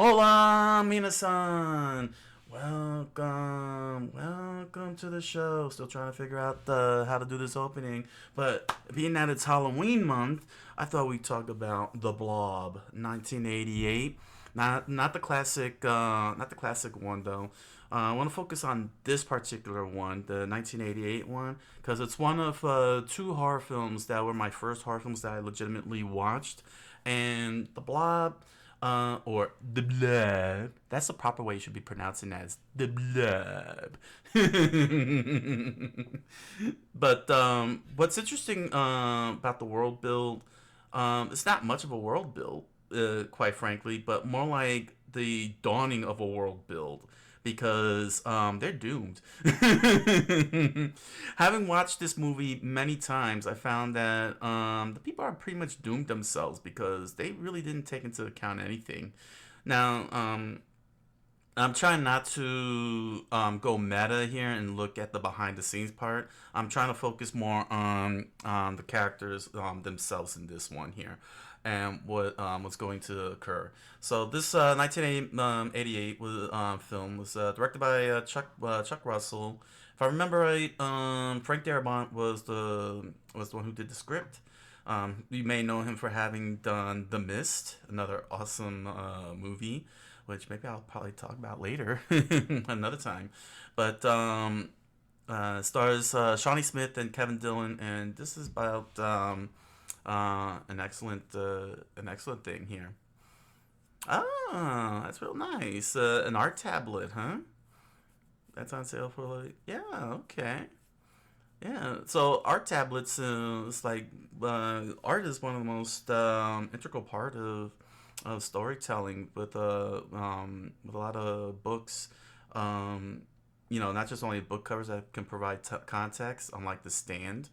Hola, Minasan! Welcome to the show. Still trying to figure out how to do this opening, but being that it's Halloween month, I thought we'd talk about the Blob, 1988. Not the classic, not the classic one though. I want to focus on this particular one, the 1988 one, because it's one of two horror films that were my first horror films that I legitimately watched, and the Blob or the Blob. That's the proper way you should be pronouncing that. Is the Blob. But what's interesting about the world build, it's not much of a world build, quite frankly, but more like the dawning of a world build because they're doomed. Having watched this movie many times, I found that the people are pretty much doomed themselves because they really didn't take into account anything. Now, I'm trying not to go meta here and look at the behind the scenes part. I'm trying to focus more on the characters themselves in this one here and what's going to occur. So this 1988 film was directed by Chuck Russell. If I remember right, Frank Darabont was the one who did the script. You may know him for having done The Mist, another awesome movie, which maybe I'll probably talk about later another time. But stars Shawnee Smith and Kevin Dillon, and this is about an excellent thing here. Ah, that's real nice. An art tablet, huh? That's on sale for like yeah, okay. Yeah, so art tablets, it's like art is one of the most integral part of storytelling with a lot of books. Um, not just only book covers that can provide context, unlike The Stand,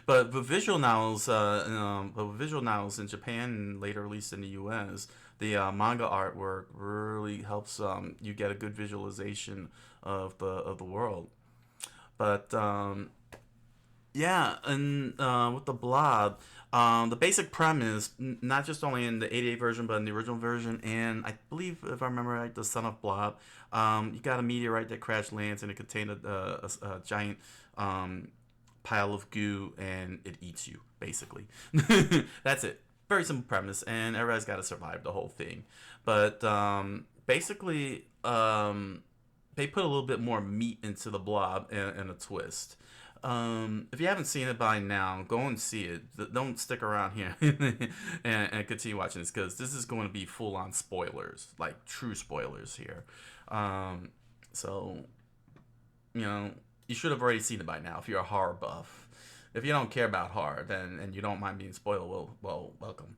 but with visual novels in Japan and later released in the U.S., the manga artwork really helps you get a good visualization of the world. But yeah, and with the Blob, the basic premise, not just only in the '88 version, but in the original version, and I believe, if I remember right, the Son of Blob, you got a meteorite that crash lands and it contained a giant pile of goo and it eats you, basically. That's it. Very simple premise, and everybody's got to survive the whole thing. But basically, they put a little bit more meat into the Blob and a twist. If you haven't seen it by now, go and see it. Don't stick around here and continue watching this because this is going to be full on spoilers, like true spoilers here. Um, so, you know, you should have already seen it by now if you're a horror buff. If you don't care about horror, then and you don't mind being spoiled, well, welcome.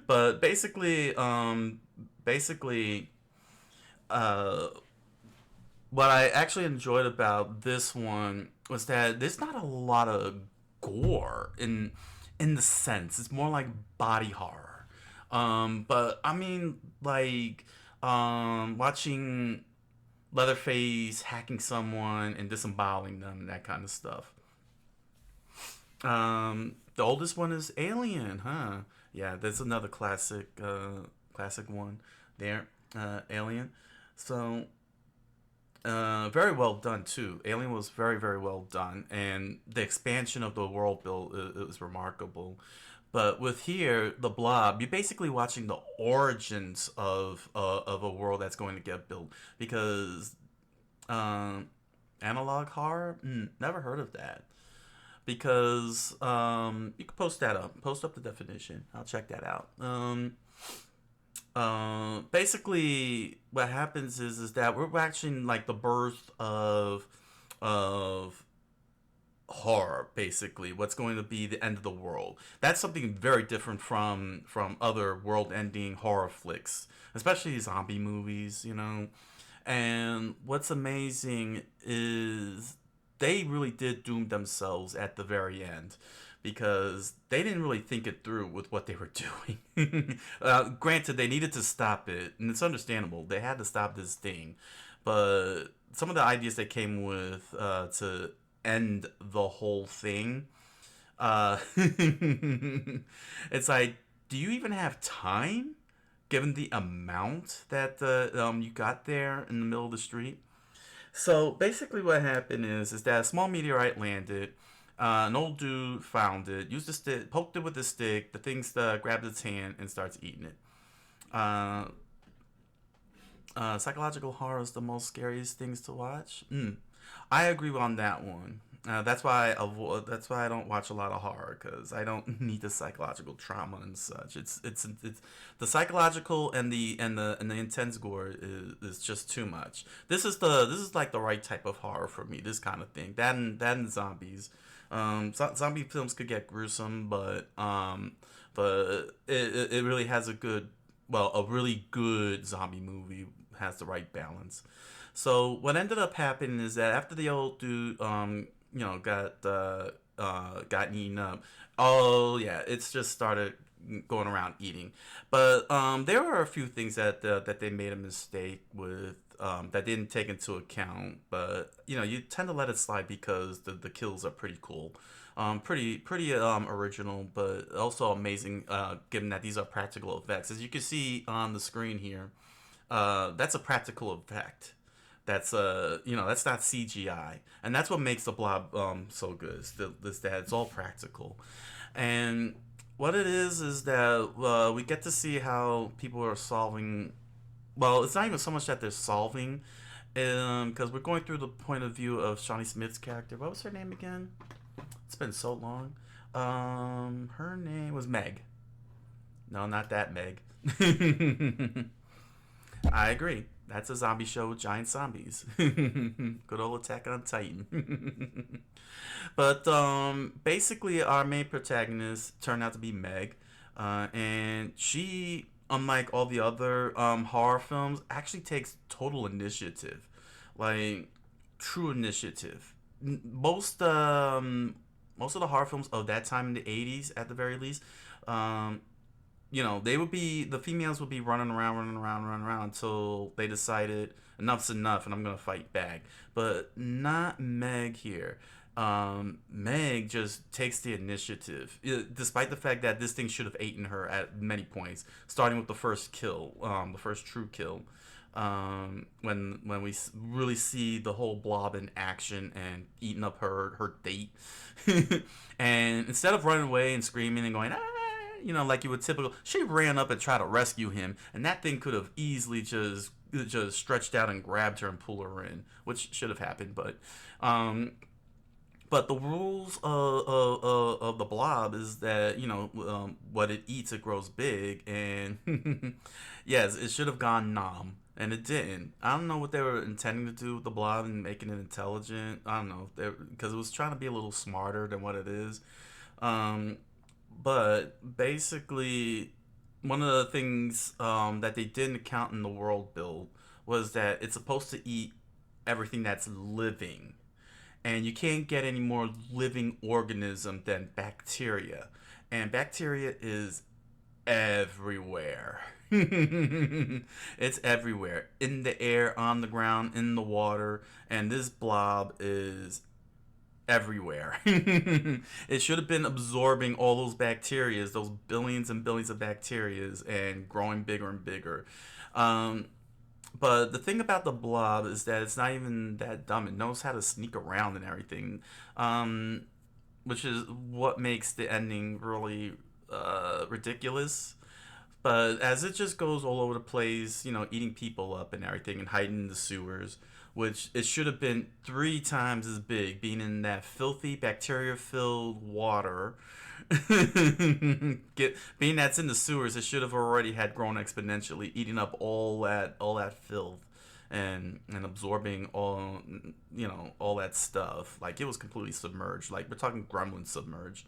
But basically, uh, what I actually enjoyed about this one was that there's not a lot of gore in the sense. It's more like body horror. But I mean, like watching Leatherface hacking someone and disemboweling them, that kind of stuff. The oldest one is Alien, huh? Yeah, that's another classic one there, Alien. So very well done too. Alien was very well done, and the expansion of the world build is remarkable. But with here, the Blob, you're basically watching the origins of a world that's going to get built because um, analog horror, never heard of that. Because you can post that up, post up the definition. I'll check that out. Basically, what happens is that we're watching like the birth of horror. Basically, what's going to be the end of the world. That's something very different from other world-ending horror flicks, especially zombie movies. And what's amazing is they really did doom themselves at the very end because they didn't really think it through with what they were doing. Granted, they needed to stop it, and it's understandable. They had to stop this thing. But some of the ideas they came with to end the whole thing, uh, it's like do you even have time, given the amount that you got there in the middle of the street? So basically, what happened is that a small meteorite landed. An old dude found it, used the stick, poked it with a stick. The thing grabbed its hand and starts eating it. Uh, Psychological horror is the most scariest things to watch. I agree on that one. That's why I don't watch a lot of horror, because I don't need the psychological trauma and such. It's the psychological and the intense gore is just too much. This is like the right type of horror for me. This kind of thing. That and zombies. Zombie films could get gruesome, but it really has a really good zombie movie has the right balance. So what ended up happening is that after the old dude, got eaten up. Oh yeah, it's just started going around eating. But there were a few things that they made a mistake with, that didn't take into account. But you tend to let it slide because the kills are pretty cool. Pretty original, but also amazing. Given that these are practical effects, as you can see on the screen here, that's a practical effect. That's not CGI, and that's what makes the Blob so good. Is that it's all practical, and what it is that we get to see how people are solving. Well, it's not even so much that they're solving, because we're going through the point of view of Shawnee Smith's character. What was her name again? It's been so long. Her name was Meg. No, not that Meg. I agree. That's a zombie show with giant zombies. Good old Attack on Titan. But basically, our main protagonist turned out to be Meg, and she, unlike all the other horror films, actually takes total initiative, like true initiative. Most of the horror films of that time in the '80s, at the very least, um, they would be the females would be running around until they decided enough's enough and I'm gonna fight back. But not Meg here. Meg just takes the initiative, despite the fact that this thing should have eaten her at many points, starting with the first kill, the first true kill. When we really see the whole Blob in action and eating up her date, and instead of running away and screaming and going, like you would typical, she ran up and tried to rescue him, and that thing could have easily just stretched out and grabbed her and pulled her in, which should have happened. But the rules of the Blob is that what it eats, it grows big, and yes, it should have gone nom, and it didn't. I don't know what they were intending to do with the Blob and making it intelligent. I don't know, because it was trying to be a little smarter than what it is. Um, but basically, one of the things that they didn't account in the world build was that it's supposed to eat everything that's living, and you can't get any more living organism than bacteria, and bacteria is everywhere. It's everywhere, in the air, on the ground, in the water, and this Blob is everywhere. It should have been absorbing all those bacteria, those billions and billions of bacteria, and growing bigger and bigger. Um, but the thing about the Blob is that it's not even that dumb. It knows how to sneak around and everything, um, which is what makes the ending really ridiculous. But as it just goes all over the place, eating people up and everything and hiding in the sewers, which it should have been 3 times as big, being in that filthy bacteria filled water. Being that's in the sewers, it should have already had grown exponentially, eating up all that filth and absorbing all that stuff. Like, it was completely submerged. Like, we're talking gremlin submerged.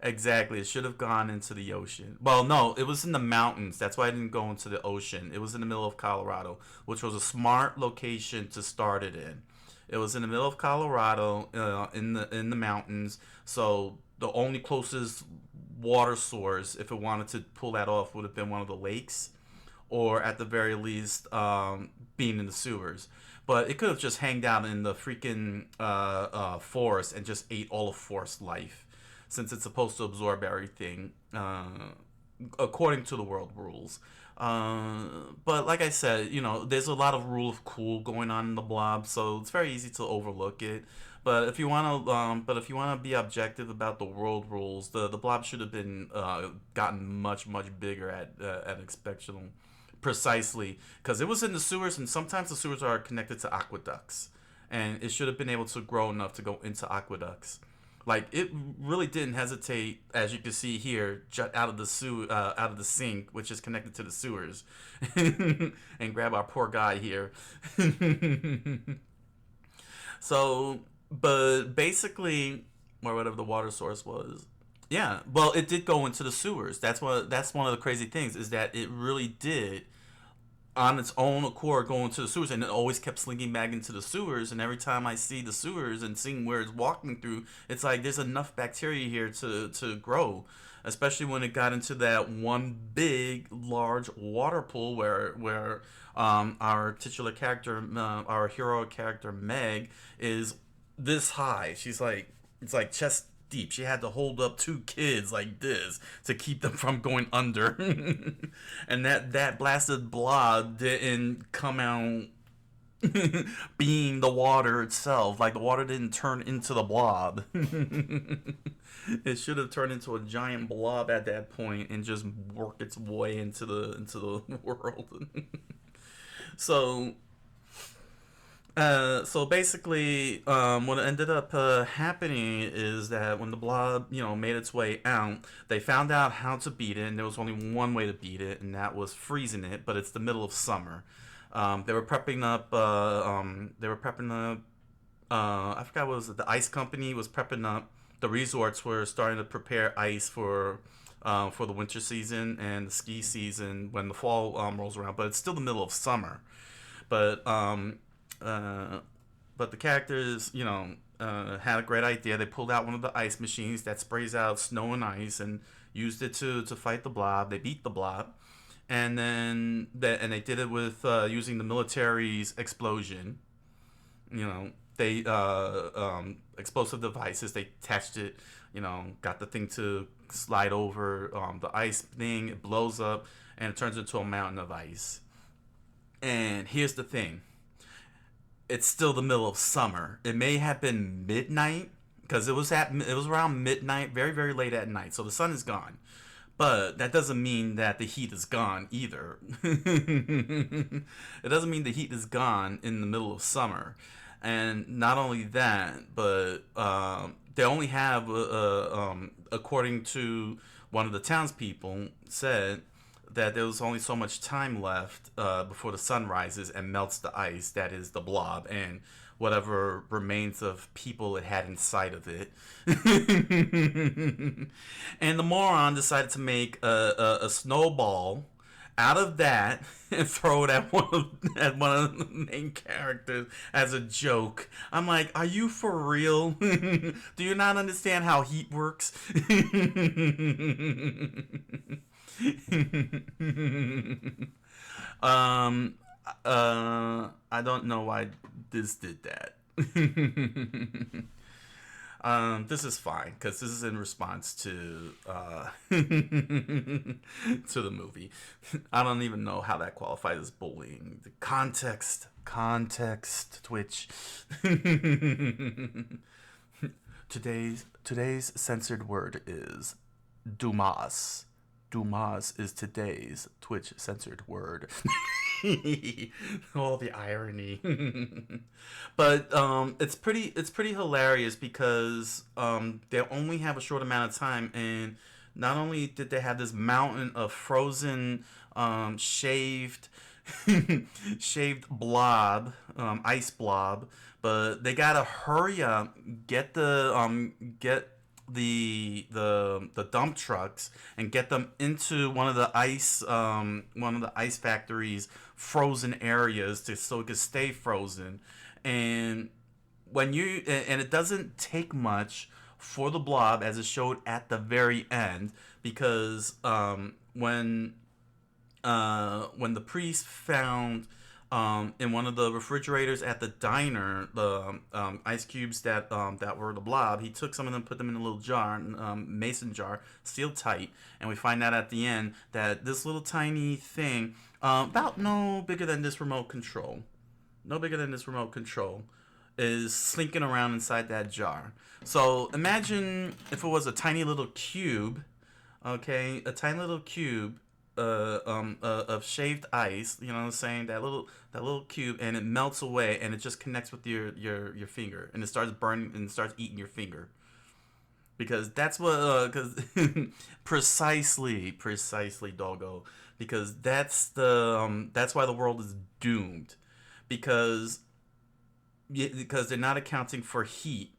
Exactly. It should have gone into the ocean. Well, no, it was in the mountains. That's why I didn't go into the ocean. It was in the middle of Colorado, which was a smart location to start it in. It was in the middle of Colorado, in the mountains. So the only closest water source, if it wanted to pull that off, would have been one of the lakes, or at the very least, being in the sewers. But it could have just hanged out in the freaking forest and just ate all of forest life. since it's supposed to absorb everything according to the world rules. But like I said, there's a lot of rule of cool going on in the Blob, so it's very easy to overlook it. But if you want to be objective about the world rules, the Blob should have been gotten much bigger at exceptional, precisely because it was in the sewers, and sometimes the sewers are connected to aqueducts, and it should have been able to grow enough to go into aqueducts. Like it really didn't hesitate, as you can see here, jut out of out of the sink, which is connected to the sewers, and grab our poor guy here. So, but basically, or whatever the water source was, yeah. Well, it did go into the sewers. That's one of the crazy things, is that it really did on its own accord go into the sewers, and it always kept slinking back into the sewers. And every time I see the sewers and seeing where it's walking through, it's like there's enough bacteria here to grow. Especially when it got into that one big, large water pool where our titular character, our hero character Meg, is this high. She's like, it's like chest deep. She had to hold up two kids like this to keep them from going under. And that blasted Blob didn't come out being the water itself. Like the water didn't turn into the Blob. It should have turned into a giant blob at that point and just work its way into the world. So so basically, what ended up happening is that when the Blob, made its way out, they found out how to beat it, and there was only one way to beat it, and that was freezing it. But it's the middle of summer. They were prepping up. I forgot what was it. The ice company was prepping up. The resorts were starting to prepare ice for the winter season and the ski season when the fall rolls around. But it's still the middle of summer. But the characters, had a great idea. They pulled out one of the ice machines that sprays out snow and ice and used it to fight the Blob. They beat the Blob, and then they did it with using the military's explosion. They explosive devices. They attached it. Got the thing to slide over the ice thing. It blows up and it turns into a mountain of ice. And here's the thing. It's still the middle of summer. It may have been midnight because it was around midnight, very very late at night. So the sun is gone, but that doesn't mean that the heat is gone either. It doesn't mean the heat is gone in the middle of summer, and not only that, but they only have, according to one of the townspeople, said that there was only so much time left before the sun rises and melts the ice that is the Blob and whatever remains of people it had inside of it. And the moron decided to make a snowball out of that and throw it at one of the main characters as a joke. I'm like, are you for real? Do you not understand how heat works? I don't know why this did that. This is fine because this is in response to to the movie. I don't even know how that qualifies as bullying. The context, Twitch. Today's censored word is Dumas. Dumas is today's Twitch censored word. Oh, the irony. But it's pretty hilarious because they only have a short amount of time, and not only did they have this mountain of frozen shaved shaved blob, ice blob, but they gotta hurry up, get the dump trucks and get them into one of the ice factories frozen areas so it could stay frozen. And it doesn't take much for the Blob, as it showed at the very end, because when the priest found in one of the refrigerators at the diner, the ice cubes that were the Blob. He took some of them, put them in a little jar, mason jar, sealed tight, and we find out at the end that this little tiny thing, about no bigger than this remote control, no bigger than this remote control, is slinking around inside that jar. So imagine if it was a tiny little cube, okay, a tiny little cube of shaved ice, you know what I'm saying? That little cube, and it melts away, and it just connects with your finger, and it starts burning and starts eating your finger. Because that's what, because precisely, doggo. Because that's why the world is doomed. Because they're not accounting for heat.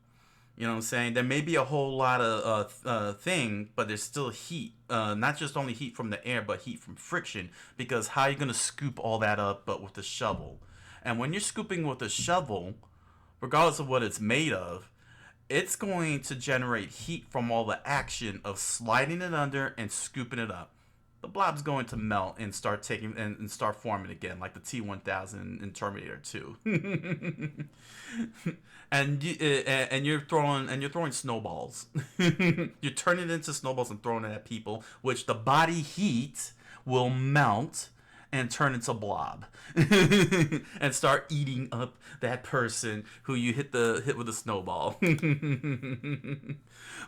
You know what I'm saying? There may be a whole lot of thing, but there's still heat. Not just only heat from the air, but heat from friction. Because how are you going to scoop all that up but with a shovel? And when you're scooping with a shovel, regardless of what it's made of, it's going to generate heat from all the action of sliding it under and scooping it up. The Blob's going to melt and start taking and start forming again, like the T-1000 in Terminator 2. and you're throwing snowballs. You're turning it into snowballs and throwing it at people, which the body heat will melt and turn into Blob and start eating up that person who you hit with a snowball.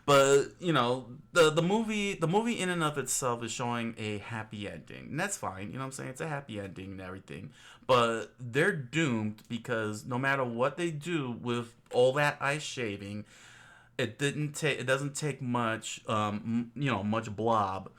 But you know, the movie in and of itself is showing a happy ending, and that's fine. You know what I'm saying? It's a happy ending and everything, but they're doomed because no matter what they do with all that ice shaving, it doesn't take much much blob,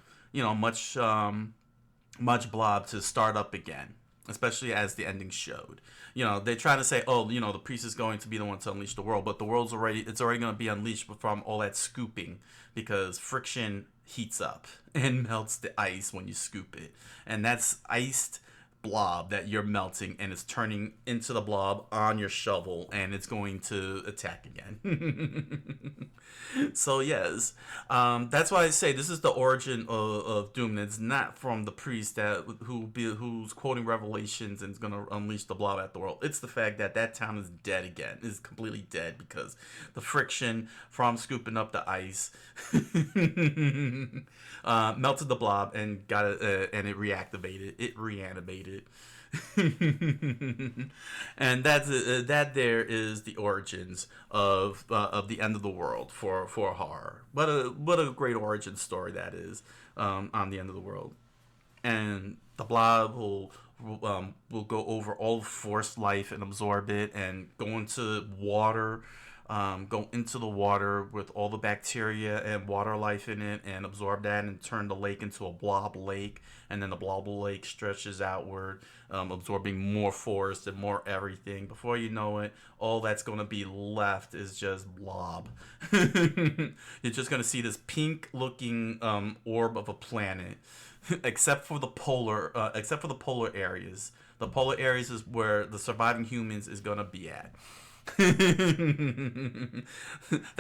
much blob to start up again, especially as the ending showed. You know, they try to say, oh, you know, the priest is going to be the one to unleash the world, but the world's already going to be unleashed from all that scooping, because friction heats up and melts the ice when you scoop it, and that's iced blob that you're melting, and it's turning into the blob on your shovel, and it's going to attack again. So yes, that's why I say this is the origin of Doom. It's not from the priest who's quoting Revelations and is going to unleash the blob at the world. It's the fact that that town is dead again. Is completely dead because the friction from scooping up the ice melted the blob and got it, and it reactivated. It reanimated. And that there is the origins of the end of the world for horror. What a great origin story that is, on the end of the world. And the blob will go over all forced life and absorb it, and go into water. Go into the water with all the bacteria and water life in it, and absorb that and turn the lake into a blob lake, and then the blob lake stretches outward, absorbing more forest and more everything. Before you know it, all that's going to be left is just blob. You're just going to see this pink looking orb of a planet, except for the polar areas. The polar areas is where the surviving humans is going to be at. That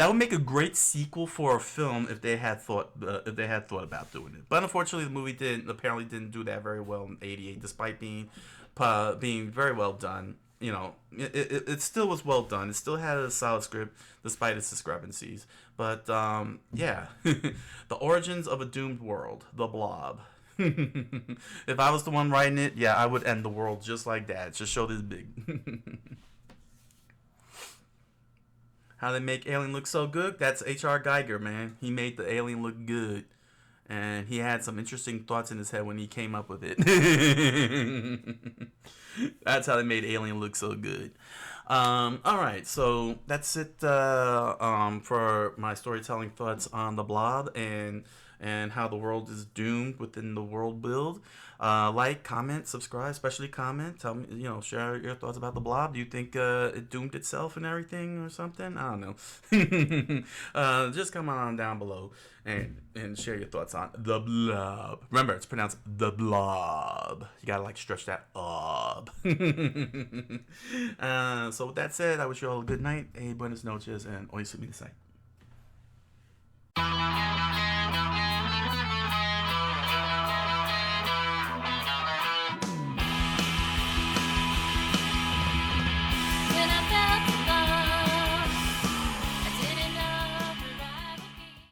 would make a great sequel for a film if they had thought about doing it. But unfortunately, the movie didn't do that very well in '88, despite being very well done. You know, it still was well done. It still had a solid script despite its discrepancies. But yeah, the origins of a doomed world, the Blob. If I was the one writing it, yeah, I would end the world just like that. Just show this big. How they make Alien look so good? That's H.R. Geiger, man. He made the alien look good. And he had some interesting thoughts in his head when he came up with it. That's how they made Alien look so good. Alright, so that's it for my storytelling thoughts on the Blob and how the world is doomed within the world build. Like, comment, subscribe, especially comment. Tell me, share your thoughts about the Blob. Do you think it doomed itself and everything or something? I don't know. Just come on down below and share your thoughts on the Blob. Remember, it's pronounced the Blob. You gotta stretch that up. So with that said, I wish you all a good night, buenas noches, and hoy se me